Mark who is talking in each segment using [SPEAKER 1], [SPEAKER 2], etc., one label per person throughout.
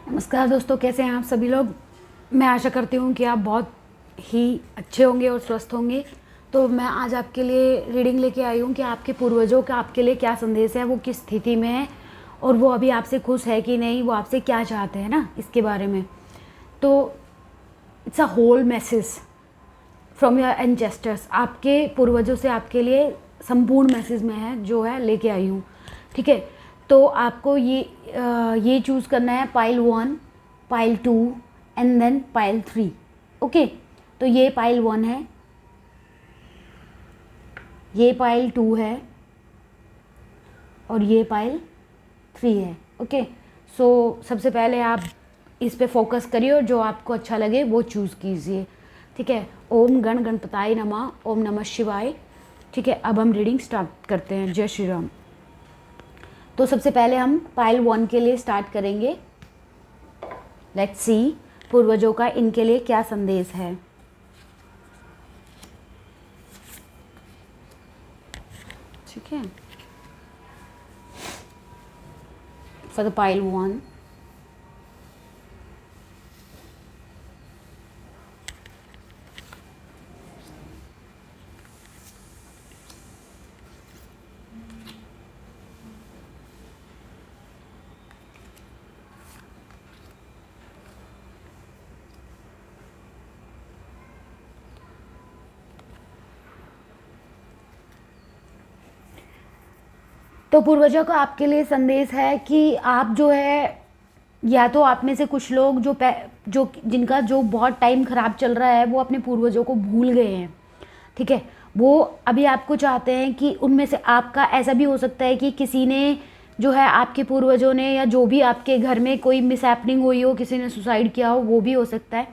[SPEAKER 1] नमस्कार दोस्तों, कैसे हैं आप सभी लोग। मैं आशा करती हूँ कि आप बहुत ही अच्छे होंगे और स्वस्थ होंगे। तो मैं आज आपके लिए रीडिंग लेके आई हूँ कि आपके पूर्वजों का आपके लिए क्या संदेश है, वो किस स्थिति में है और वो अभी आपसे खुश है कि नहीं, वो आपसे क्या चाहते हैं ना, इसके बारे में। तो it's a whole message from your ancestors. आपके पूर्वजों से आपके लिए संपूर्ण मैसेज में है जो है लेके आई हूँ। ठीक है, तो आपको ये चूज़ करना है pile 1, pile 2 and then pile 3। Okay, तो ये पाइल 1 है, ये पाइल 2 है और ये पाइल 3 है। ओके, सो सबसे पहले आप इस पे फोकस करिए और जो आपको अच्छा लगे वो चूज़ कीजिए। ठीक है, ओम गण गणपताय नमः, ओम नमः शिवाय। ठीक है, अब हम रीडिंग स्टार्ट करते हैं। जय श्री राम। तो सबसे पहले हम पाइल 1 के लिए स्टार्ट करेंगे। लेट्स सी पूर्वजों का इनके लिए क्या संदेश है। ठीक है, फॉर द पाइल 1, तो पूर्वजों का आपके लिए संदेश है कि आप जो है, या तो आप में से कुछ लोग जो जिनका जो बहुत टाइम ख़राब चल रहा है वो अपने पूर्वजों को भूल गए हैं। ठीक है, वो अभी आपको चाहते हैं कि उनमें से आपका ऐसा भी हो सकता है कि किसी ने जो है, आपके पूर्वजों ने या जो भी आपके घर में कोई मिसहैपनिंग हुई हो, किसी ने सुसाइड किया हो, वो भी हो सकता है।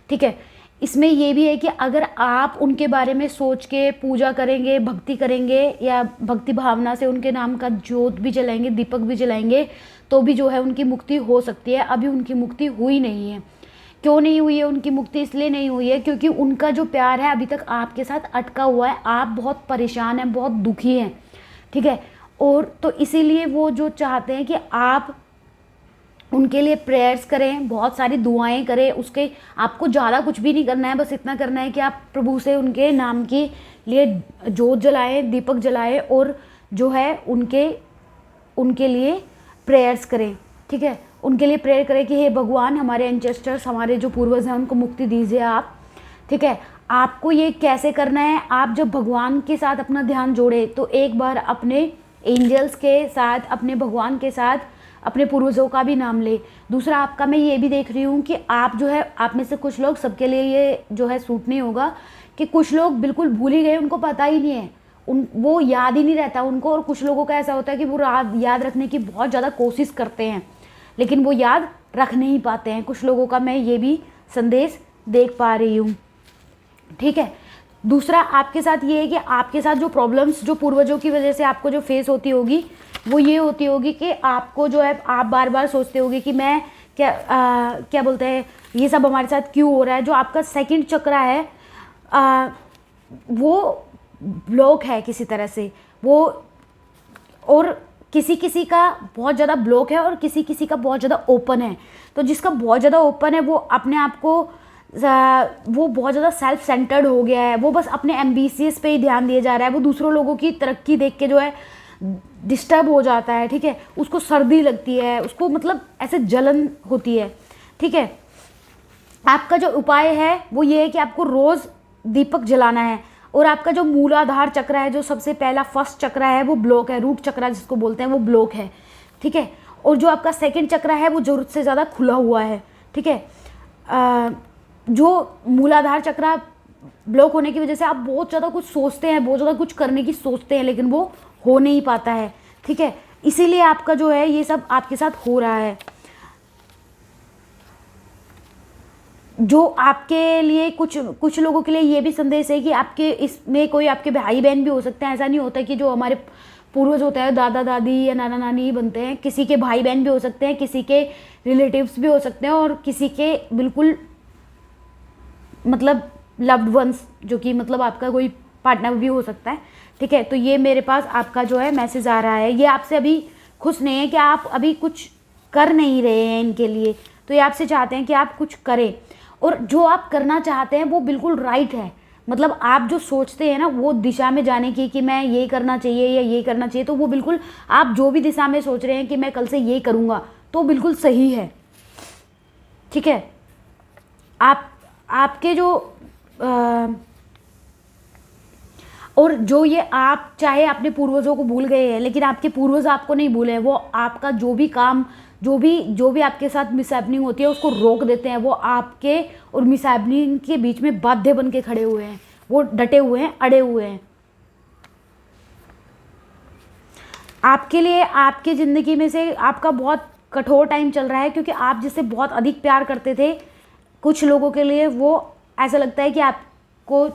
[SPEAKER 1] ठीक है, इसमें ये भी है कि अगर आप उनके बारे में सोच के पूजा करेंगे, भक्ति करेंगे या भक्ति भावना से उनके नाम का ज्योत भी जलाएंगे, दीपक भी जलाएंगे, तो भी जो है उनकी मुक्ति हो सकती है। अभी उनकी मुक्ति हुई नहीं है। क्यों नहीं हुई है उनकी मुक्ति? इसलिए नहीं हुई है क्योंकि उनका जो प्यार है अभी तक आपके साथ अटका हुआ है। आप बहुत परेशान हैं, बहुत दुखी हैं। ठीक है, और तो इसीलिए वो जो चाहते हैं कि आप उनके लिए प्रेयर्स करें, बहुत सारी दुआएं करें। उसके आपको ज़्यादा कुछ भी नहीं करना है, बस इतना करना है कि आप प्रभु से उनके नाम के लिए जोत जलाएं, दीपक जलाएं और जो है उनके लिए प्रेयर्स करें। ठीक है, उनके लिए प्रेयर करें कि हे भगवान, हमारे एंसेस्टर्स, हमारे जो पूर्वज हैं, उनको मुक्ति दीजिए आप। ठीक है, आपको ये कैसे करना है? आप जब भगवान के साथ अपना ध्यान जोड़े तो एक बार अपने एंजल्स के साथ, अपने भगवान के साथ, अपने पूर्वजों का भी नाम ले। दूसरा, आपका मैं ये भी देख रही हूँ कि आप जो है, आप में से कुछ लोग, सबके लिए ये जो है सूट नहीं होगा कि कुछ लोग बिल्कुल भूल ही गए, उनको पता ही नहीं है, वो याद ही नहीं रहता उनको। और कुछ लोगों का ऐसा होता है कि वो याद रखने की बहुत ज़्यादा कोशिश करते हैं लेकिन वो याद रख नहीं पाते हैं। कुछ लोगों का मैं ये भी संदेश देख पा रही हूँ। ठीक है, दूसरा आपके साथ ये है कि आपके साथ जो प्रॉब्लम्स जो पूर्वजों की वजह से आपको जो फेस होती होगी वो ये होती होगी कि आपको जो है, आप बार बार सोचते होगे कि मैं क्या बोलते हैं, ये सब हमारे साथ क्यों हो रहा है। जो आपका सेकंड चक्र है वो ब्लॉक है किसी तरह से वो, और किसी किसी का बहुत ज़्यादा ब्लॉक है और किसी किसी का बहुत ज़्यादा ओपन है। तो जिसका बहुत ज़्यादा ओपन है वो अपने आप को वो बहुत ज़्यादा सेल्फ सेंटर्ड हो गया है, वो बस अपने एम्बिशियस पे ही ध्यान दिया जा रहा है। वो दूसरों लोगों की तरक्की देख के जो है डिस्टर्ब हो जाता है। ठीक है, उसको सर्दी लगती है, उसको मतलब ऐसे जलन होती है। ठीक है, आपका जो उपाय है वो ये है कि आपको रोज़ दीपक जलाना है। और आपका जो मूलाधार चक्र है, जो सबसे पहला फर्स्ट चक्र है, वो ब्लॉक है, रूट चक्र जिसको बोलते हैं, वो ब्लॉक है। ठीक है, और जो आपका सेकंड चक्र है वो ज़रूरत से ज़्यादा खुला हुआ है। ठीक है, जो मूलाधार चक्र ब्लॉक होने की वजह से आप बहुत ज़्यादा कुछ सोचते हैं, बहुत ज़्यादा कुछ करने की सोचते हैं लेकिन वो हो नहीं पाता है। ठीक है, इसीलिए आपका जो है ये सब आपके साथ हो रहा है। जो आपके लिए कुछ लोगों के लिए ये भी संदेश है कि आपके इसमें कोई आपके भाई बहन भी हो सकते हैं। ऐसा नहीं होता कि जो हमारे पूर्वज होता है, दादा दादी या नाना नानी ही बनते हैं। किसी के भाई बहन भी हो सकते हैं, किसी के रिलेटिव्स भी हो सकते हैं और किसी के बिल्कुल मतलब लव्ड वंस, जो कि मतलब आपका कोई पार्टनर भी हो सकता है। ठीक है, तो ये मेरे पास आपका जो है मैसेज आ रहा है। ये आपसे अभी खुश नहीं है कि आप अभी कुछ कर नहीं रहे हैं इनके लिए, तो ये आपसे चाहते हैं कि आप कुछ करें, और जो आप करना चाहते हैं वो बिल्कुल राइट है। मतलब आप जो सोचते हैं ना वो दिशा में जाने की, कि मैं ये करना चाहिए या ये करना चाहिए, तो वो बिल्कुल आप जो भी दिशा में सोच रहे हैं कि मैं कल से ये करूँगा, तो बिल्कुल सही है। ठीक है, आपके जो और जो ये आप चाहे अपने पूर्वजों को भूल गए हैं, लेकिन आपके पूर्वज आपको नहीं भूले हैं। वो आपका जो भी काम, जो भी आपके साथ मिसहैपनिंग होती है उसको रोक देते हैं। वो आपके और मिसहैपनिंग के बीच में बाध्य बन के खड़े हुए हैं, वो डटे हुए हैं, अड़े हुए हैं। आपके लिए आपकी ज़िंदगी में से आपका बहुत कठोर टाइम चल रहा है, क्योंकि आप जिससे बहुत अधिक प्यार करते थे, कुछ लोगों के लिए वो ऐसा लगता है कि आपको,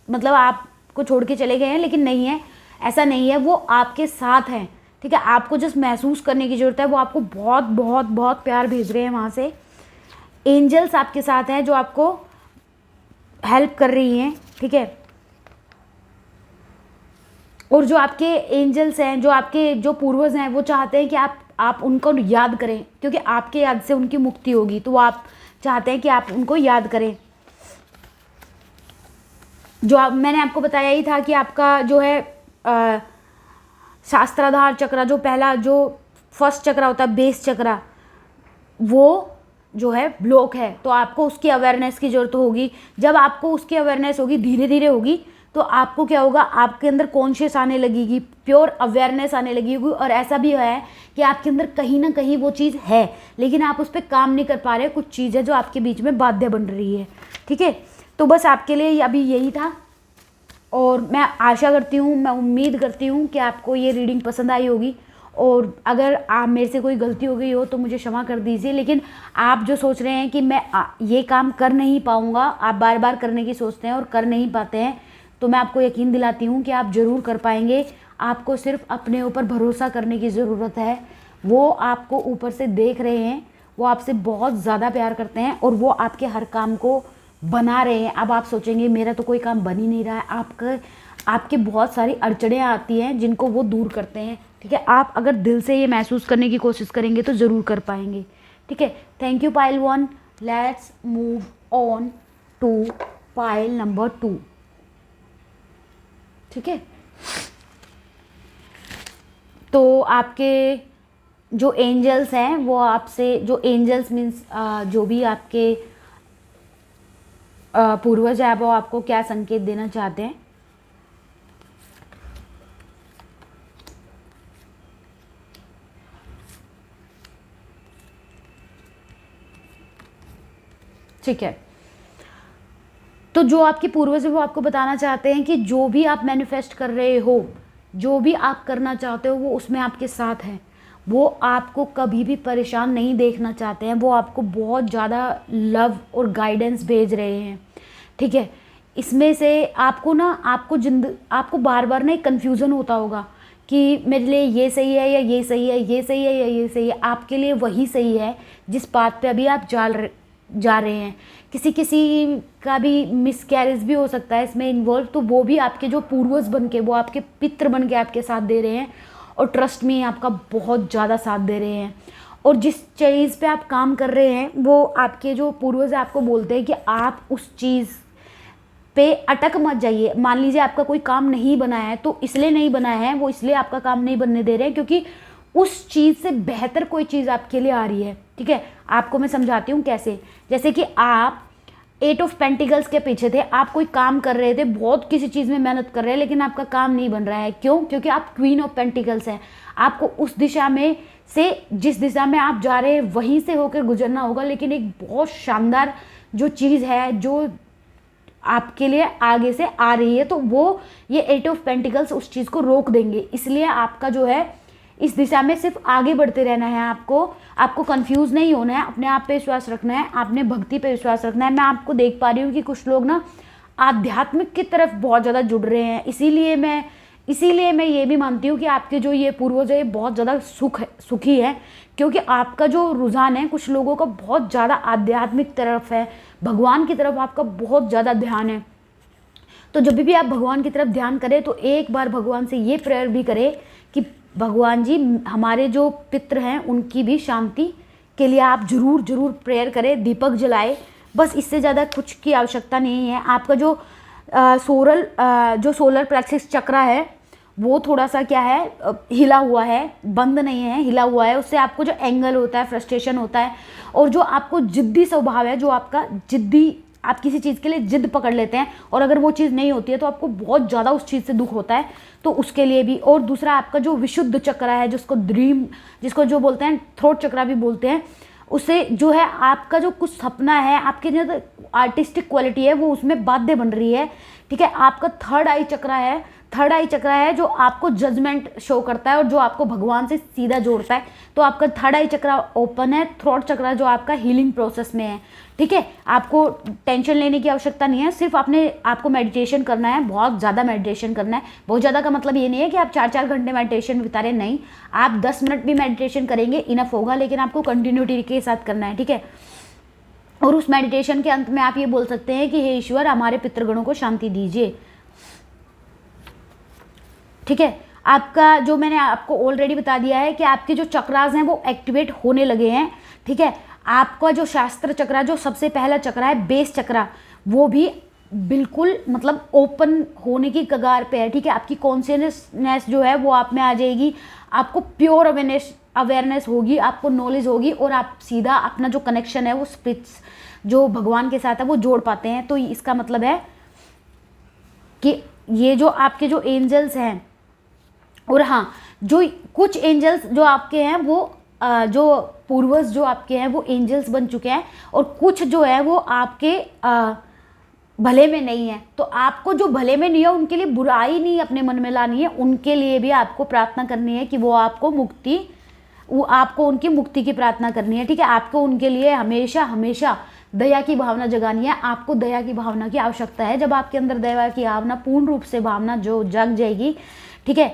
[SPEAKER 1] मतलब आपको छोड़ के चले गए हैं, लेकिन नहीं है, ऐसा नहीं है, वो आपके साथ हैं। ठीक है, आपको जस्ट महसूस करने की ज़रूरत है। वो आपको बहुत बहुत बहुत प्यार भेज रहे हैं वहाँ से। एंजल्स आपके साथ हैं जो आपको हेल्प कर रही हैं। ठीक है, और जो आपके एंजल्स हैं, जो आपके जो पूर्वज हैं, वो चाहते हैं कि आप उनको याद करें, क्योंकि आपके याद से उनकी मुक्ति होगी, तो वो आप चाहते हैं कि आप उनको याद करें। मैंने आपको बताया ही था कि आपका जो है शास्त्राधार चक्र, जो पहला जो फर्स्ट चक्र होता है, बेस चक्र, वो जो है ब्लॉक है, तो आपको उसकी अवेयरनेस की ज़रूरत होगी। जब आपको उसकी अवेयरनेस होगी, धीरे धीरे होगी, तो आपको क्या होगा, आपके अंदर कॉन्शियस आने लगेगी, प्योर अवेयरनेस आने लगेगी। और ऐसा भी है कि आपके अंदर कहीं ना कहीं वो चीज़ है, लेकिन आप उस पर काम नहीं कर पा रहे। कुछ चीज़ है जो आपके बीच में बाध्य बन रही है। ठीक है, तो बस आपके लिए अभी यही था, और मैं आशा करती हूँ, मैं उम्मीद करती हूँ कि आपको ये रीडिंग पसंद आई होगी। और अगर आप मेरे से कोई गलती हो गई हो तो मुझे क्षमा कर दीजिए। लेकिन आप जो सोच रहे हैं कि मैं ये काम कर नहीं पाऊँगा, आप बार बार करने की सोचते हैं और कर नहीं पाते हैं, तो मैं आपको यकीन दिलाती हूँ कि आप ज़रूर कर पाएंगे। आपको सिर्फ अपने ऊपर भरोसा करने की ज़रूरत है। वो आपको ऊपर से देख रहे हैं, वो आपसे बहुत ज़्यादा प्यार करते हैं, और वो आपके हर काम को बना रहे हैं। अब आप सोचेंगे मेरा तो कोई काम बन ही नहीं रहा है, आपके बहुत सारी अड़चनें आती हैं जिनको वो दूर करते हैं। ठीक है, आप अगर दिल से ये महसूस करने की कोशिश करेंगे तो ज़रूर कर पाएंगे। ठीक है, thank you pile 1। Let's move on to pile number 2। ठीक है, तो आपके जो एंजल्स हैं वो आपसे, जो एंजल्स मीन्स जो भी आपके पूर्वज है, वो आपको क्या संकेत देना चाहते हैं। ठीक है, तो जो आपके पूर्वज है वो आपको बताना चाहते हैं कि जो भी आप मैनिफेस्ट कर रहे हो, जो भी आप करना चाहते हो, वो उसमें आपके साथ हैं। वो आपको कभी भी परेशान नहीं देखना चाहते हैं। वो आपको बहुत ज़्यादा लव और गाइडेंस भेज रहे हैं। ठीक है, इसमें से आपको ना, आपको बार बार ना एक कन्फ्यूज़न होता होगा कि मेरे लिए ये सही है या ये सही है, ये सही है या ये सही है। आपके लिए वही सही है जिस बात पे अभी आप जा रहे हैं। किसी का भी मिसकैरेज भी हो सकता है इसमें इन्वॉल्व, तो वो भी आपके जो पूर्वज बन के, वो आपके पितृ बन के आपके साथ दे रहे हैं, और ट्रस्ट में आपका बहुत ज़्यादा साथ दे रहे हैं। और जिस चीज़ पे आप काम कर रहे हैं, वो आपके जो पूर्वज आपको बोलते हैं कि आप उस चीज़ पे अटक मत जाइए। मान लीजिए आपका कोई काम नहीं बना है, तो इसलिए नहीं बना है, वो इसलिए आपका काम नहीं बनने दे रहे हैं क्योंकि उस चीज़ से बेहतर कोई चीज़ आपके लिए आ रही है। ठीक है, आपको मैं समझाती हूँ कैसे। जैसे कि आप 8 ऑफ पेंटिकल्स के पीछे थे, आप कोई काम कर रहे थे, बहुत किसी चीज़ में मेहनत कर रहे हैं, लेकिन आपका काम नहीं बन रहा है। क्यों? क्योंकि आप क्वीन ऑफ पेंटिकल्स हैं। आपको उस दिशा में से, जिस दिशा में आप जा रहे हैं, वहीं से होकर गुजरना होगा। लेकिन एक बहुत शानदार जो चीज़ है जो आपके लिए आगे से आ रही है, तो वो ये 8 ऑफ पेंटिकल्स उस चीज़ को रोक देंगे। इसलिए आपका जो है इस दिशा में सिर्फ आगे बढ़ते रहना है। आपको कंफ्यूज नहीं होना है, अपने आप पे विश्वास रखना है, आपने भक्ति पे विश्वास रखना है। मैं आपको देख पा रही हूँ कि कुछ लोग ना आध्यात्मिक की तरफ बहुत ज़्यादा जुड़ रहे हैं। इसीलिए मैं ये भी मानती हूँ कि आपके जो ये पूर्वज है बहुत ज़्यादा सुखी है, क्योंकि आपका जो रुझान है कुछ लोगों का बहुत ज़्यादा आध्यात्मिक तरफ है, भगवान की तरफ आपका बहुत ज़्यादा ध्यान है। तो जब भी आप भगवान की तरफ ध्यान करें तो एक बार भगवान से ये प्रेयर भी करें कि भगवान जी हमारे जो पितृ हैं उनकी भी शांति के लिए आप जरूर जरूर प्रेयर करें, दीपक जलाए, बस इससे ज़्यादा कुछ की आवश्यकता नहीं है। आपका जो जो सोलर प्लेक्सिस चक्रा है वो थोड़ा सा क्या है, हिला हुआ है, बंद नहीं है, हिला हुआ है। उससे आपको जो एंगल होता है, फ्रस्ट्रेशन होता है, और जो आपको जिद्दी स्वभाव है, जो आपका जिद्दी, आप किसी चीज़ के लिए जिद पकड़ लेते हैं और अगर वो चीज़ नहीं होती है तो आपको बहुत ज़्यादा उस चीज़ से दुख होता है, तो उसके लिए भी। और दूसरा आपका जो विशुद्ध चक्र है, जिसको ड्रीम, जिसको जो बोलते हैं थ्रोट चक्रा भी बोलते हैं, उससे जो है आपका जो कुछ सपना है, आपकी जो आर्टिस्टिक क्वालिटी है वो उसमें बाध्य बन रही है। ठीक है, आपका थर्ड आई चक्रा है, थर्ड आई चक्रा है जो आपको जजमेंट शो करता है और जो आपको भगवान से सीधा जोड़ता है। तो आपका थर्ड आई चक्रा ओपन है, थ्रोट चक्रा जो आपका हीलिंग प्रोसेस में है। ठीक है, आपको टेंशन लेने की आवश्यकता नहीं है, सिर्फ आपको मेडिटेशन करना है, बहुत ज़्यादा मेडिटेशन करना है। बहुत ज़्यादा का मतलब ये नहीं है कि आप 4-4 घंटे मेडिटेशन बिता रहे, नहीं, आप 10 मिनट भी मेडिटेशन करेंगे इनफ होगा, लेकिन आपको कंटिन्यूटी के साथ करना है। ठीक है, और उस मेडिटेशन के अंत में आप ये बोल सकते हैं कि हे ईश्वर हमारे पितृगणों को शांति दीजिए। ठीक है, आपका जो मैंने आपको ऑलरेडी बता दिया है कि आपके जो चक्रास हैं वो एक्टिवेट होने लगे हैं। ठीक है, आपका जो शास्त्र चक्रा, जो सबसे पहला चक्रा है बेस चक्रा, वो भी बिल्कुल मतलब ओपन होने की कगार पे है। ठीक है, आपकी कॉन्शियसनेस जो है वो आप में आ जाएगी, आपको प्योर अवेयरनेस होगी, आपको नॉलेज होगी, और आप सीधा अपना जो कनेक्शन है वो स्पिरिट्स जो भगवान के साथ है वो जोड़ पाते हैं। तो इसका मतलब है कि ये जो आपके जो एंजल्स हैं, और हाँ, जो कुछ एंजल्स जो आपके हैं वो जो पूर्वज जो आपके हैं वो एंजल्स बन चुके हैं, और कुछ जो है वो आपके भले में नहीं है। तो आपको जो भले में नहीं है उनके लिए बुराई नहीं अपने मन में लानी है, उनके लिए भी आपको प्रार्थना करनी है कि वो आपको उनकी मुक्ति की प्रार्थना करनी है। ठीक है, आपको उनके लिए हमेशा हमेशा दया की भावना जगानी है। आपको दया की भावना की आवश्यकता है। जब आपके अंदर दया की भावना पूर्ण रूप से भावना जो जग जाएगी, ठीक है,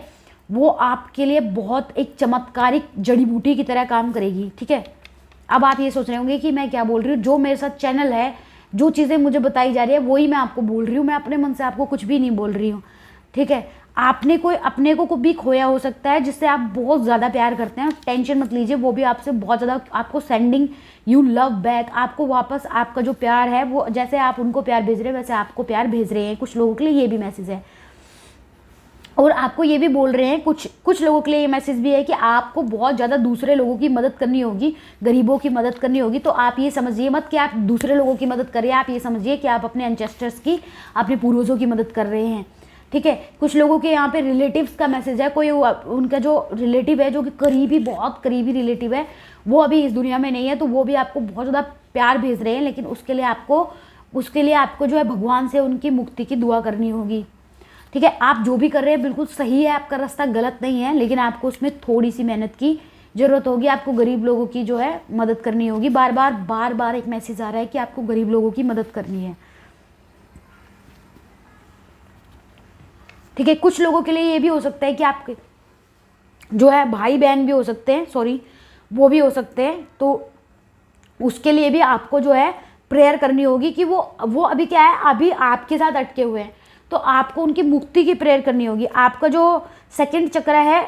[SPEAKER 1] वो आपके लिए बहुत एक चमत्कारिक जड़ी बूटी की तरह काम करेगी। ठीक है, अब आप ये सोच रहे होंगे कि मैं क्या बोल रही हूँ, जो मेरे साथ चैनल है, जो चीज़ें मुझे बताई जा रही है वही मैं आपको बोल रही हूँ, मैं अपने मन से आपको कुछ भी नहीं बोल रही हूँ। ठीक है, आपने कोई अपने को भी खोया हो सकता है जिससे आप बहुत ज़्यादा प्यार करते हैं, टेंशन मत लीजिए, वो भी आपसे बहुत ज़्यादा आपको सेंडिंग यू लव बैक, आपको वापस आपका जो प्यार है वो जैसे आप उनको प्यार भेज रहे हैं वैसे आपको प्यार भेज रहे हैं। कुछ लोगों के लिए ये भी मैसेज है, और आपको ये भी बोल रहे हैं, कुछ लोगों के लिए ये मैसेज भी है कि आपको बहुत ज़्यादा दूसरे लोगों की मदद करनी होगी, गरीबों की मदद करनी होगी। तो आप ये समझिए मत कि आप दूसरे लोगों की मदद करिए, आप ये समझिए कि आप अपने एंसेस्टर्स की, अपने पूर्वजों की मदद कर रहे हैं। ठीक है, कुछ लोगों के यहाँ पे रिलेटिव्स का मैसेज है, कोई उनका जो रिलेटिव है जो कि करीबी, बहुत करीबी रिलेटिव है, वो अभी इस दुनिया में नहीं है, तो वो भी आपको बहुत ज़्यादा प्यार भेज रहे हैं, लेकिन उसके लिए आपको जो है भगवान से उनकी मुक्ति की दुआ करनी होगी। ठीक है, आप जो भी कर रहे हैं बिल्कुल सही है, आपका रास्ता गलत नहीं है, लेकिन आपको उसमें थोड़ी सी मेहनत की ज़रूरत होगी। आपको गरीब लोगों की जो है मदद करनी होगी। बार बार एक मैसेज आ रहा है कि आपको गरीब लोगों की मदद करनी है। ठीक है, कुछ लोगों के लिए ये भी हो सकता है कि आपके जो है भाई बहन भी हो सकते हैं, सॉरी, वो भी हो सकते हैं, तो उसके लिए भी आपको जो है प्रेयर करनी होगी कि वो अभी क्या है, अभी आपके साथ अटके हुए हैं, तो आपको उनकी मुक्ति की प्रेयर करनी होगी। आपका जो सेकंड चक्र है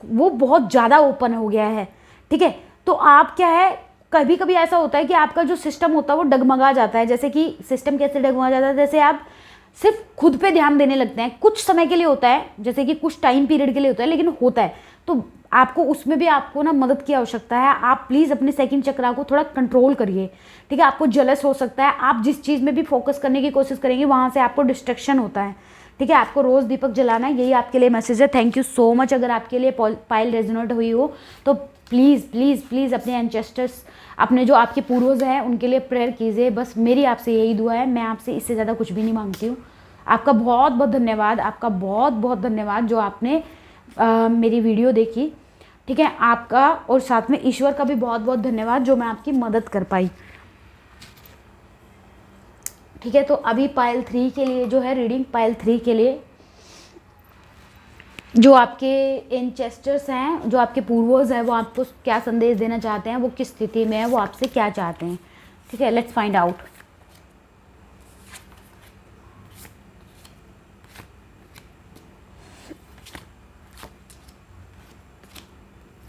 [SPEAKER 1] वो बहुत ज़्यादा ओपन हो गया है। ठीक है, तो आप क्या है, कभी कभी ऐसा होता है कि आपका जो सिस्टम होता है वो डगमगा जाता है। जैसे कि सिस्टम कैसे डगमगा जाता है, जैसे आप सिर्फ खुद पे ध्यान देने लगते हैं, कुछ समय के लिए होता है, जैसे कि कुछ टाइम पीरियड के लिए होता है, लेकिन होता है, तो आपको उसमें भी आपको ना मदद की आवश्यकता है। आप प्लीज़ अपने सेकंड चक्रा को थोड़ा कंट्रोल करिए। ठीक है, आपको जलस हो सकता है, आप जिस चीज़ में भी फोकस करने की कोशिश करेंगे वहाँ से आपको डिस्ट्रैक्शन होता है। ठीक है, आपको रोज़ दीपक जलाना है, यही आपके लिए मैसेज है। Thank you so much. अगर आपके लिए पाइल रेजोनेट हुई हो तो प्लीज़ प्लीज़ प्लीज़ अपने एंसेस्टर्स, अपने जो आपके पूर्वज हैं उनके लिए प्रेयर कीजिए। बस मेरी आपसे यही दुआ है, मैं आपसे इससे ज़्यादा कुछ भी नहीं मांगती हूँ। आपका बहुत बहुत धन्यवाद, आपका बहुत बहुत धन्यवाद जो आपने मेरी वीडियो देखी। ठीक है, आपका और साथ में ईश्वर का भी बहुत बहुत धन्यवाद जो मैं आपकी मदद कर पाई। ठीक है, तो अभी पाइल 3 के लिए जो है रीडिंग, पाइल 3 के लिए जो आपके एंसेस्टर्स हैं, जो आपके पूर्वज हैं, वो आपको क्या संदेश देना चाहते हैं, वो किस स्थिति में है, वो आपसे क्या चाहते हैं। ठीक है, लेट्स फाइंड आउट।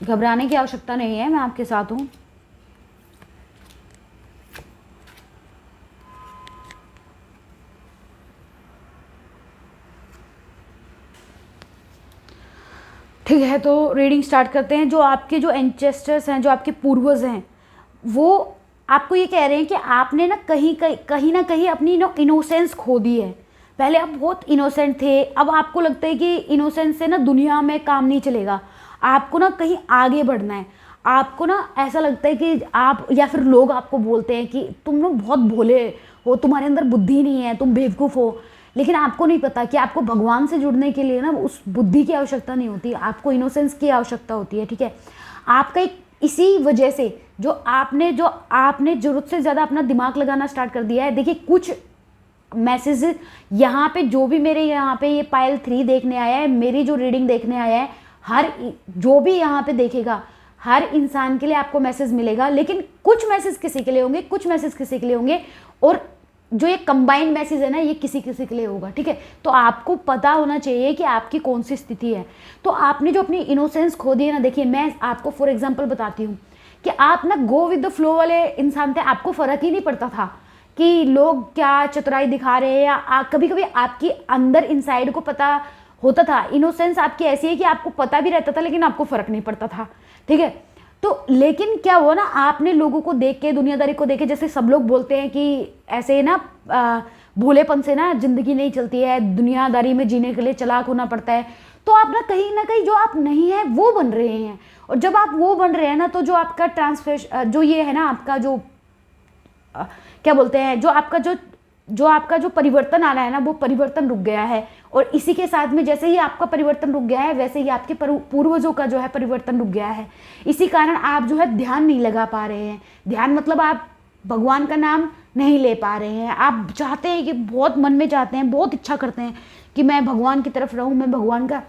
[SPEAKER 1] घबराने की आवश्यकता नहीं है, मैं आपके साथ हूँ। ठीक है, तो रीडिंग स्टार्ट करते हैं। जो आपके जो एंसेस्टर्स हैं, जो आपके पूर्वज हैं, वो आपको ये कह रहे हैं कि आपने ना कहीं ना कहीं अपनी इनोसेंस खो दी है। पहले आप बहुत इनोसेंट थे, अब आपको लगता है कि इनोसेंस से ना दुनिया में काम नहीं चलेगा, आपको ना कहीं आगे बढ़ना है। आपको ना ऐसा लगता है कि आप, या फिर लोग आपको बोलते हैं कि तुम ना बहुत भोले हो, तुम्हारे अंदर बुद्धि नहीं है, तुम बेवकूफ़ हो। लेकिन आपको नहीं पता कि आपको भगवान से जुड़ने के लिए ना उस बुद्धि की आवश्यकता नहीं होती, आपको इनोसेंस की आवश्यकता होती है। ठीक है, आपका एक इसी वजह से जो आपने ज़रूरत से ज़्यादा अपना दिमाग लगाना स्टार्ट कर दिया है। देखिए, कुछ मैसेज यहाँ पे, जो भी मेरे यहाँ पे ये पाइल 3 देखने आया है, मेरी जो रीडिंग देखने आया है, हर जो भी यहाँ पे देखेगा, हर इंसान के लिए आपको मैसेज मिलेगा। लेकिन कुछ मैसेज किसी के लिए होंगे, कुछ मैसेज किसी के लिए होंगे, और जो ये कंबाइंड मैसेज है ना, ये किसी किसी के लिए होगा। ठीक है, तो आपको पता होना चाहिए कि आपकी कौन सी स्थिति है। तो आपने जो अपनी इनोसेंस खो दी है ना, देखिए मैं आपको फॉर एग्जांपल बताती हूँ कि आप ना गो विद द फ्लो वाले इंसान थे। आपको फ़र्क ही नहीं पड़ता था कि लोग क्या चतुराई दिखा रहे हैं, या कभी कभी आपकी अंदर इनसाइड को पता होता था। इनोसेंस आपकी ऐसी है कि आपको पता भी रहता था, लेकिन आपको फ़र्क नहीं पड़ता था। ठीक है, तो लेकिन क्या हुआ ना, आपने लोगों को देख के, दुनियादारी को देख के, जैसे सब लोग बोलते हैं कि ऐसे ना भोलेपन से ना ज़िंदगी नहीं चलती है, दुनियादारी में जीने के लिए चालाक होना पड़ता है। तो आप ना कहीं जो आप नहीं है वो बन रहे हैं। और जब आप वो बन रहे हैं ना, तो जो आपका ट्रांसफर जो ये है ना, आपका जो क्या बोलते हैं, जो आपका जो परिवर्तन आ रहा है ना, वो परिवर्तन रुक गया है। और इसी के साथ में जैसे ही आपका परिवर्तन रुक गया है, वैसे ही आपके पूर्वजों का जो है परिवर्तन रुक गया है। इसी कारण आप जो है ध्यान नहीं लगा पा रहे हैं। ध्यान मतलब आप भगवान का नाम नहीं ले पा रहे हैं। आप चाहते हैं कि, बहुत मन में चाहते हैं, बहुत इच्छा करते हैं कि मैं भगवान की तरफ रहूं, मैं भगवान का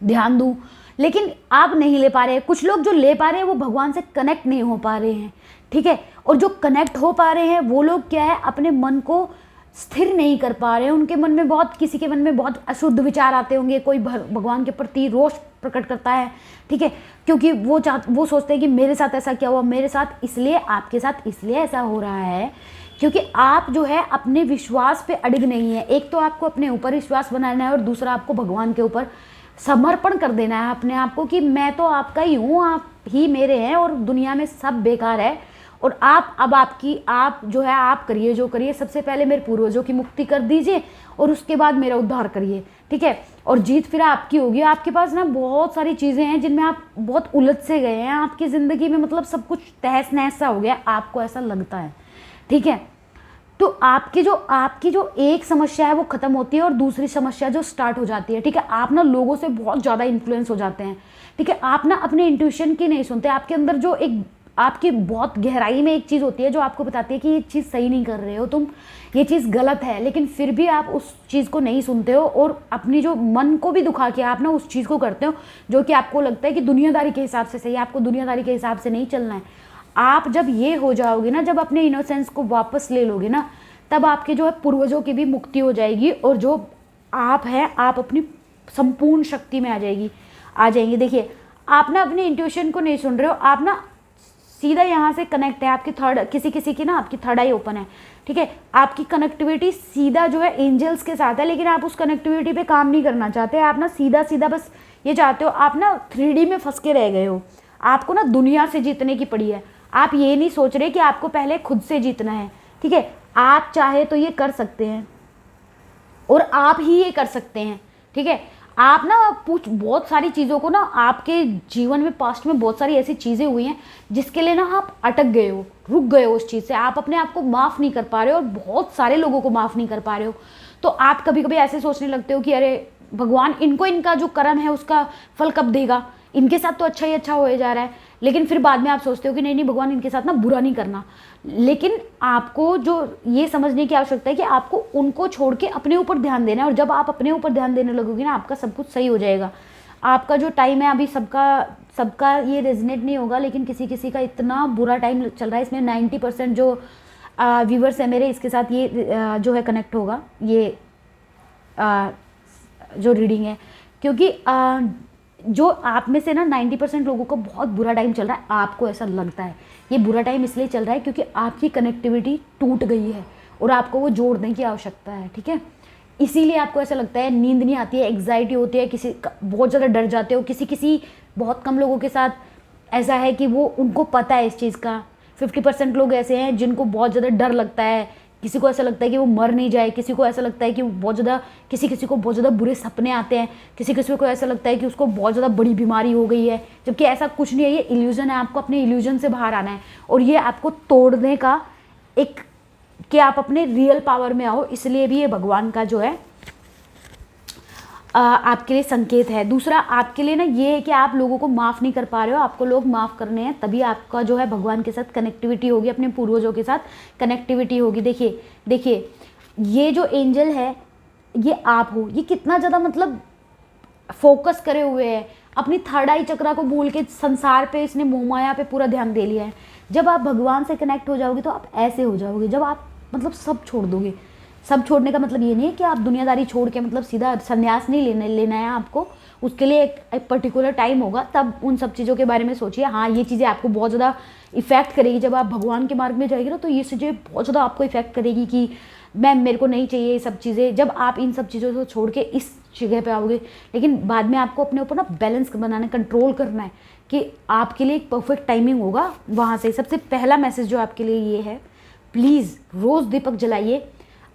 [SPEAKER 1] ध्यान दूं, लेकिन आप नहीं ले पा रहे हैं। कुछ लोग जो ले पा रहे हैं वो भगवान से कनेक्ट नहीं हो पा रहे हैं। ठीक है, और जो कनेक्ट हो पा रहे हैं वो लोग क्या है, अपने मन को स्थिर नहीं कर पा रहे हैं। उनके मन में बहुत, किसी के मन में बहुत अशुद्ध विचार आते होंगे, कोई भगवान के प्रति रोष प्रकट करता है। ठीक है, क्योंकि वो सोचते हैं कि मेरे साथ ऐसा क्या हुआ, मेरे साथ इसलिए, आपके साथ इसलिए ऐसा हो रहा है क्योंकि आप जो है अपने विश्वास पे अडिग नहीं है। एक तो आपको अपने ऊपर विश्वास बनाना है, और दूसरा आपको भगवान के ऊपर समर्पण कर देना है अपने आप को कि मैं तो आपका ही हूँ, आप ही मेरे हैं, और दुनिया में सब बेकार है। और आप जो है, आप करिए जो करिए, सबसे पहले मेरे पूर्वजों की मुक्ति कर दीजिए, और उसके बाद मेरा उद्धार करिए। ठीक है, और जीत फिर आपकी होगी। आपके पास ना बहुत सारी चीज़ें हैं जिनमें आप बहुत उलझ से गए हैं आपकी ज़िंदगी में, मतलब सब कुछ तहस नहस सा हो गया, आपको ऐसा लगता है। ठीक है, तो आपकी जो एक समस्या है वो खत्म होती है, और दूसरी समस्या जो स्टार्ट हो जाती है। ठीक है, आप ना लोगों से बहुत ज़्यादा इन्फ्लुएंस हो जाते हैं। ठीक है, आप ना अपने इंट्यूशन की नहीं सुनते। आपके अंदर जो एक, आपकी बहुत गहराई में एक चीज़ होती है जो आपको बताती है कि ये चीज़ सही नहीं कर रहे हो तुम, ये चीज़ गलत है, लेकिन फिर भी आप उस चीज़ को नहीं सुनते हो, और अपनी जो मन को भी दुखा के आप ना उस चीज़ को करते हो जो कि आपको लगता है कि दुनियादारी के हिसाब से सही है। आपको दुनियादारी के हिसाब से नहीं चलना है। आप जब ये हो जाओगे ना, जब अपने इनोसेंस को वापस ले लोगे ना, तब आपके जो है पूर्वजों की भी मुक्ति हो जाएगी, और जो आप हैं, आप अपनी संपूर्ण शक्ति में आ जाएंगी। देखिए, आप ना अपने इंट्यूशन को नहीं सुन रहे हो, आप ना सीधा यहाँ से कनेक्ट है, आपकी थर्ड, किसी की ना आपकी थर्ड आई ओपन है। ठीक है, आपकी कनेक्टिविटी सीधा जो है एंजल्स के साथ है, लेकिन आप उस कनेक्टिविटी पे काम नहीं करना चाहते। आप ना सीधा बस ये चाहते हो, आप ना 3D में फंस के रह गए हो। आपको ना दुनिया से जीतने की पड़ी है, आप ये नहीं सोच रहे कि आपको पहले खुद से जीतना है। ठीक है, आप चाहे तो ये कर सकते हैं, और आप ही ये कर सकते हैं। ठीक है, आप ना बहुत सारी चीज़ों को ना, आपके जीवन में पास्ट में बहुत सारी ऐसी चीज़ें हुई हैं जिसके लिए ना आप अटक गए हो, रुक गए हो उस चीज़ से, आप अपने आप को माफ़ नहीं कर पा रहे हो, और बहुत सारे लोगों को माफ़ नहीं कर पा रहे हो। तो आप कभी कभी ऐसे सोचने लगते हो कि अरे भगवान, इनको इनका जो कर्म है उसका फल कब देगा, इनके साथ तो अच्छा ही अच्छा हो जा रहा है। लेकिन फिर बाद में आप सोचते हो कि नहीं भगवान, इनके साथ ना बुरा नहीं करना। लेकिन आपको जो ये समझने की आवश्यकता है कि आपको उनको छोड़ के अपने ऊपर ध्यान देना है, और जब आप अपने ऊपर ध्यान देने लगोगे ना, आपका सब कुछ सही हो जाएगा। आपका जो टाइम है अभी, सबका ये रेजनेट नहीं होगा, लेकिन किसी किसी का इतना बुरा टाइम चल रहा है, इसमें 90% जो व्यूवर्स है मेरे, इसके साथ ये जो है कनेक्ट होगा, ये जो रीडिंग है। क्योंकि जो आप में से ना 90% लोगों को बहुत बुरा टाइम चल रहा है, आपको ऐसा लगता है ये बुरा टाइम इसलिए चल रहा है क्योंकि आपकी कनेक्टिविटी टूट गई है और आपको वो जोड़ने की आवश्यकता है, ठीक है। इसीलिए आपको ऐसा लगता है, नींद नहीं आती है, एग्जाइटी होती है, बहुत ज़्यादा डर जाते हो। किसी बहुत कम लोगों के साथ ऐसा है कि वो उनको पता है इस चीज़ का। 50% लोग ऐसे हैं जिनको बहुत ज़्यादा डर लगता है, किसी को ऐसा लगता है कि वो मर नहीं जाए, किसी को ऐसा लगता है कि वो बहुत ज़्यादा किसी को बहुत ज़्यादा बुरे सपने आते हैं, किसी को ऐसा लगता है कि उसको बहुत ज़्यादा बड़ी बीमारी हो गई है, जबकि ऐसा कुछ नहीं है। ये इल्यूज़न है, आपको अपने इल्यूज़न से बाहर आना है और ये आपको तोड़ने का एक, कि आप अपने रियल पावर में आओ, इसलिए भी ये भगवान का जो है आपके लिए संकेत है। दूसरा आपके लिए ना ये है कि आप लोगों को माफ़ नहीं कर पा रहे हो, आपको लोग माफ़ करने हैं, तभी आपका जो है भगवान के साथ कनेक्टिविटी होगी, अपने पूर्वजों के साथ कनेक्टिविटी होगी। देखिए ये जो एंजल है ये आप हो, ये कितना ज़्यादा मतलब फोकस करे हुए है, अपनी थर्ड आई चक्रा को भूल के संसार पे, इसने मोह माया पे पूरा ध्यान दे लिया है। जब आप भगवान से कनेक्ट हो जाओगे तो आप ऐसे हो जाओगे, जब आप मतलब सब छोड़ दोगे। सब छोड़ने का मतलब ये नहीं है कि आप दुनियादारी छोड़ के मतलब सीधा संन्यास नहीं लेना है आपको, उसके लिए एक पर्टिकुलर टाइम होगा, तब उन सब चीज़ों के बारे में सोचिए। हाँ, ये चीज़ें आपको बहुत ज़्यादा इफेक्ट करेगी, जब आप भगवान के मार्ग में जाएगी ना तो ये चीज़ें बहुत ज़्यादा आपको इफेक्ट करेगी कि मेरे को नहीं चाहिए ये सब चीज़ें। जब आप इन सब चीज़ों को छोड़ के इस जगह पे आओगे, लेकिन बाद में आपको अपने ऊपर ना बैलेंस बनाना, कंट्रोल करना है कि आपके लिए एक परफेक्ट टाइमिंग होगा वहाँ से। सबसे पहला मैसेज जो आपके लिए ये है, प्लीज़ रोज़ दीपक जलाइए।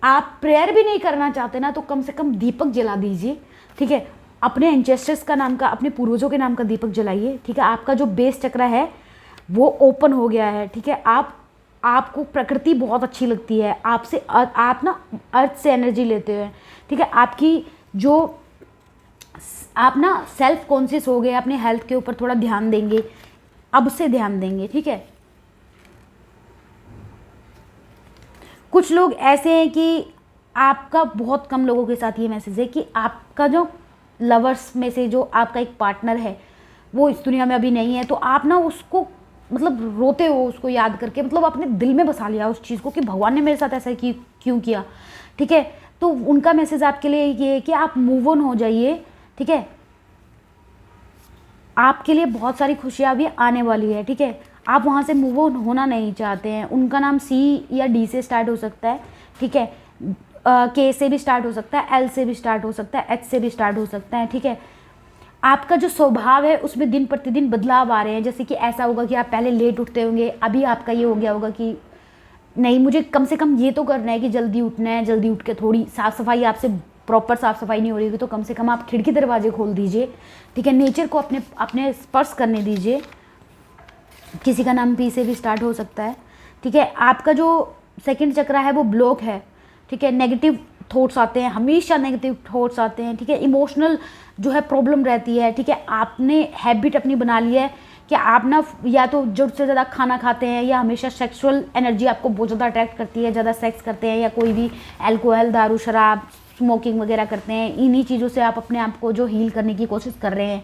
[SPEAKER 1] आप प्रेयर भी नहीं करना चाहते ना तो कम से कम दीपक जला दीजिए, ठीक है। अपने एंसेस्टर्स का नाम का, अपने पूर्वजों के नाम का दीपक जलाइए, ठीक है। आपका जो बेस चक्र है वो ओपन हो गया है, ठीक है। आपको प्रकृति बहुत अच्छी लगती है, आपसे आप ना अर्थ से एनर्जी लेते हैं, ठीक है। आपकी जो आप ना सेल्फ कॉन्शियस हो गए, अपने हेल्थ के ऊपर थोड़ा ध्यान देंगे, अब से ध्यान देंगे, ठीक है। कुछ लोग ऐसे हैं कि आपका, बहुत कम लोगों के साथ ये मैसेज है कि आपका जो लवर्स में से जो आपका एक पार्टनर है वो इस दुनिया में अभी नहीं है, तो आप ना उसको मतलब रोते हो उसको याद करके, मतलब अपने दिल में बसा लिया उस चीज़ को कि भगवान ने मेरे साथ ऐसा क्यों किया, ठीक है। तो उनका मैसेज आपके लिए ये है कि आप मूव ऑन हो जाइए, ठीक है। आपके लिए बहुत सारी खुशियाँ भी आने वाली है, ठीक है। आप वहाँ से मूव ऑन होना नहीं चाहते हैं। उनका नाम C या D से स्टार्ट हो सकता है, ठीक है। K से भी स्टार्ट हो सकता है, L से भी स्टार्ट हो सकता है, H से भी स्टार्ट हो सकता है, ठीक है। आपका जो स्वभाव है उसमें दिन प्रतिदिन बदलाव आ रहे हैं। जैसे कि ऐसा होगा कि आप पहले लेट उठते होंगे, अभी आपका ये हो गया होगा कि नहीं, मुझे कम से कम ये तो करना है कि जल्दी उठना है, जल्दी उठ के थोड़ी साफ़ सफाई, आपसे प्रॉपर साफ़ सफाई नहीं हो रही होगी तो कम से कम आप खिड़की दरवाजे खोल दीजिए, ठीक है। नेचर को अपने स्पर्श करने दीजिए। किसी का नाम P से भी स्टार्ट हो सकता है, ठीक है। आपका जो सेकंड चक्रा है वो ब्लॉक है, ठीक है। नेगेटिव थॉट्स आते हैं, हमेशा नेगेटिव थॉट्स आते हैं, ठीक है। इमोशनल जो है प्रॉब्लम रहती है, ठीक है। आपने हैबिट अपनी बना ली है कि आप ना या तो ज़रूरत से ज़्यादा खाना खाते हैं या हमेशा सेक्सुअल एनर्जी आपको बहुत ज़्यादा अट्रैक्ट करती है, ज़्यादा सेक्स करते हैं या कोई भी अल्कोहल, दारू, शराब, स्मोकिंग वगैरह करते हैं। इन्हीं चीज़ों से आप अपने आप को जो हील करने की कोशिश कर रहे हैं।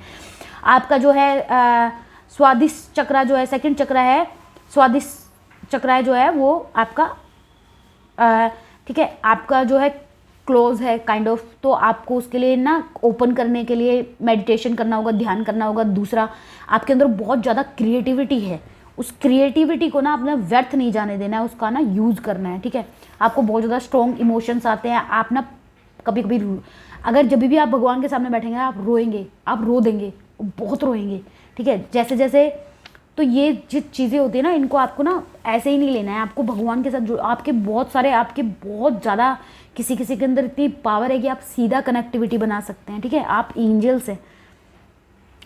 [SPEAKER 1] आपका जो है स्वादिष्ट चक्रा जो है, सेकंड चक्रा है, स्वादिष्ट चक्रा है जो है वो आपका ठीक है, आपका जो है क्लोज है काइंड ऑफ, तो आपको उसके लिए ना ओपन करने के लिए मेडिटेशन करना होगा, ध्यान करना होगा। दूसरा, आपके अंदर बहुत ज़्यादा क्रिएटिविटी है, उस क्रिएटिविटी को ना अपना व्यर्थ नहीं जाने देना है, उसका ना यूज़ करना है, ठीक है। आपको बहुत ज़्यादा स्ट्रॉन्ग इमोशंस आते हैं, आप ना कभी कभी अगर जब भी आप भगवान के सामने बैठेंगे आप रोएंगे, आप रो देंगे, बहुत रोएंगे, ठीक है। जैसे जैसे तो ये जो चीज़ें होती है ना, इनको आपको ना ऐसे ही नहीं लेना है, आपको भगवान के साथ जो आपके बहुत ज़्यादा किसी किसी के अंदर इतनी पावर है कि आप सीधा कनेक्टिविटी बना सकते हैं, ठीक है। आप एंजल्स हैं।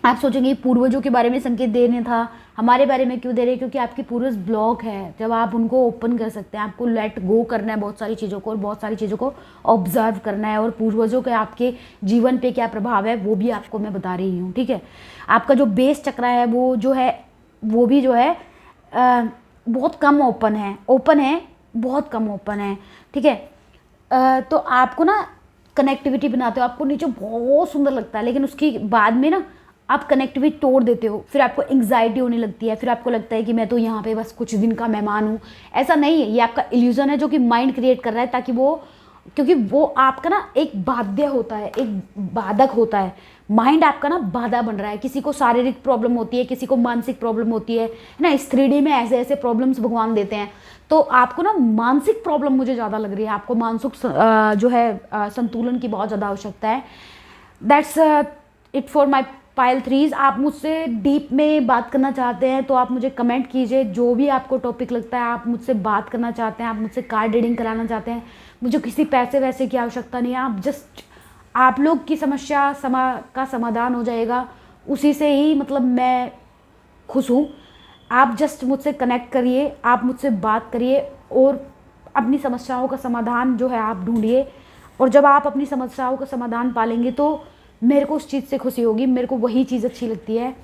[SPEAKER 1] आप सोचेंगे पूर्वजों के बारे में संकेत देने था, हमारे बारे में क्यों दे रहे हैं? क्योंकि आपकी पूर्वज ब्लॉक है, जब आप उनको ओपन कर सकते हैं, आपको लेट गो करना है बहुत सारी चीज़ों को, और बहुत सारी चीज़ों को ऑब्जर्व करना है, और पूर्वजों के आपके जीवन पे क्या प्रभाव है वो भी आपको मैं बता रही हूँ, ठीक है। आपका जो बेस चक्रा है वो जो है वो भी जो है बहुत कम ओपन है, बहुत कम ओपन है, ठीक है। तो आपको ना कनेक्टिविटी बनाते हो, आपको नीचे बहुत सुंदर लगता है, लेकिन उसके बाद में ना आप कनेक्टिविटी तोड़ देते हो, फिर आपको एंग्जाइटी होने लगती है, फिर आपको लगता है कि मैं तो यहाँ पे बस कुछ दिन का मेहमान हूँ। ऐसा नहीं है, ये आपका इल्यूजन है जो कि माइंड क्रिएट कर रहा है, ताकि वो, क्योंकि वो आपका ना एक बाध्य होता है, एक बाधक होता है, माइंड आपका ना बाधा बन रहा है। किसी को शारीरिक प्रॉब्लम होती है, किसी को मानसिक प्रॉब्लम होती है ना। इस 3D में ऐसे ऐसे प्रॉब्लम्स भगवान देते हैं। तो आपको ना मानसिक प्रॉब्लम मुझे ज़्यादा लग रही है, आपको मानसिक जो है संतुलन की बहुत ज़्यादा आवश्यकता है। That's it for my pile 3s। आप मुझसे डीप में बात करना चाहते हैं तो आप मुझे कमेंट कीजिए, जो भी आपको टॉपिक लगता है। आप मुझसे बात करना चाहते हैं, आप मुझसे कार्ड रीडिंग कराना चाहते हैं, मुझे किसी पैसे वैसे की आवश्यकता नहीं है। आप जस्ट आप लोग की समस्या का समाधान हो जाएगा, उसी से ही मतलब मैं खुश हूँ। आप जस्ट मुझसे कनेक्ट करिए, आप मुझसे बात करिए और अपनी समस्याओं का समाधान जो है आप ढूंढिए। और जब आप अपनी समस्याओं का समाधान पालेंगे तो मेरे को उस चीज़ से खुशी होगी, मेरे को वही चीज़ अच्छी लगती है।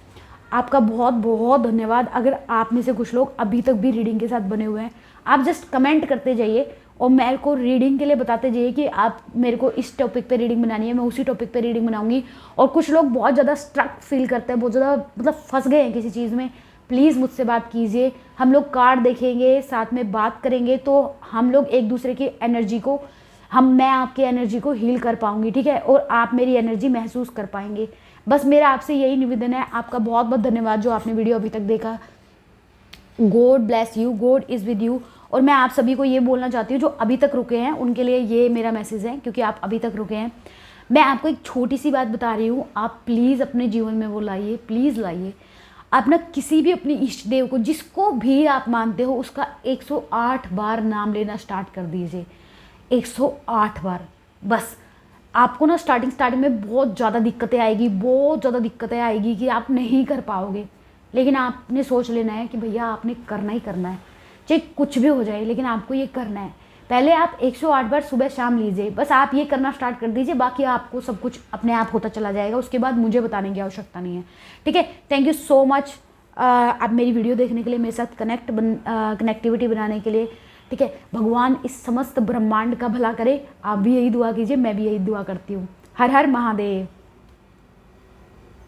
[SPEAKER 1] आपका बहुत बहुत धन्यवाद। अगर आप में से कुछ लोग अभी तक भी रीडिंग के साथ बने हुए हैं, आप जस्ट कमेंट करते जाइए और मेरे को रीडिंग के लिए बताते जाइए कि आप मेरे को इस टॉपिक पे रीडिंग बनानी है, मैं उसी टॉपिक पे रीडिंग बनाऊंगी। और कुछ लोग बहुत ज़्यादा स्ट्रक फील करते हैं, बहुत ज़्यादा मतलब फंस गए हैं किसी चीज़ में, प्लीज़ मुझसे बात कीजिए। हम लोग कार्ड देखेंगे, साथ में बात करेंगे, तो हम लोग एक दूसरे की एनर्जी को मैं आपकी एनर्जी को हील कर पाऊंगी, ठीक है, और आप मेरी एनर्जी महसूस कर पाएंगे। बस मेरा आपसे यही निवेदन है। आपका बहुत बहुत धन्यवाद जो आपने वीडियो अभी तक देखा। God bless you, God is with you. और मैं आप सभी को ये बोलना चाहती हूँ जो अभी तक रुके हैं उनके लिए ये मेरा मैसेज है, क्योंकि आप अभी तक रुके हैं। मैं आपको एक छोटी सी बात बता रही हूँ, आप प्लीज़ अपने जीवन में वो लाइए, प्लीज़ लाइए। आप ना किसी भी अपने इष्ट देव को, जिसको भी आप मानते हो, उसका 108 बार नाम लेना स्टार्ट कर दीजिए। 108 बार। बस आपको ना स्टार्टिंग में बहुत ज़्यादा दिक्कतें आएगी, बहुत ज़्यादा दिक्कतें आएगी कि आप नहीं कर पाओगे, लेकिन आपने सोच लेना है कि भैया आपने करना ही करना है, चाहे कुछ भी हो जाए, लेकिन आपको ये करना है। पहले आप 108 बार सुबह शाम लीजिए, बस आप ये करना स्टार्ट कर दीजिए, बाकी आपको सब कुछ अपने आप होता चला जाएगा। उसके बाद मुझे बताने की आवश्यकता नहीं है, ठीक है। थैंक यू सो मच आप मेरी वीडियो देखने के लिए, मेरे साथ कनेक्टिविटी बनाने के लिए, ठीक है। भगवान इस समस्त ब्रह्मांड का भला करे। आप भी यही दुआ कीजिए, मैं भी यही दुआ करती हूँ। हर हर महादेव।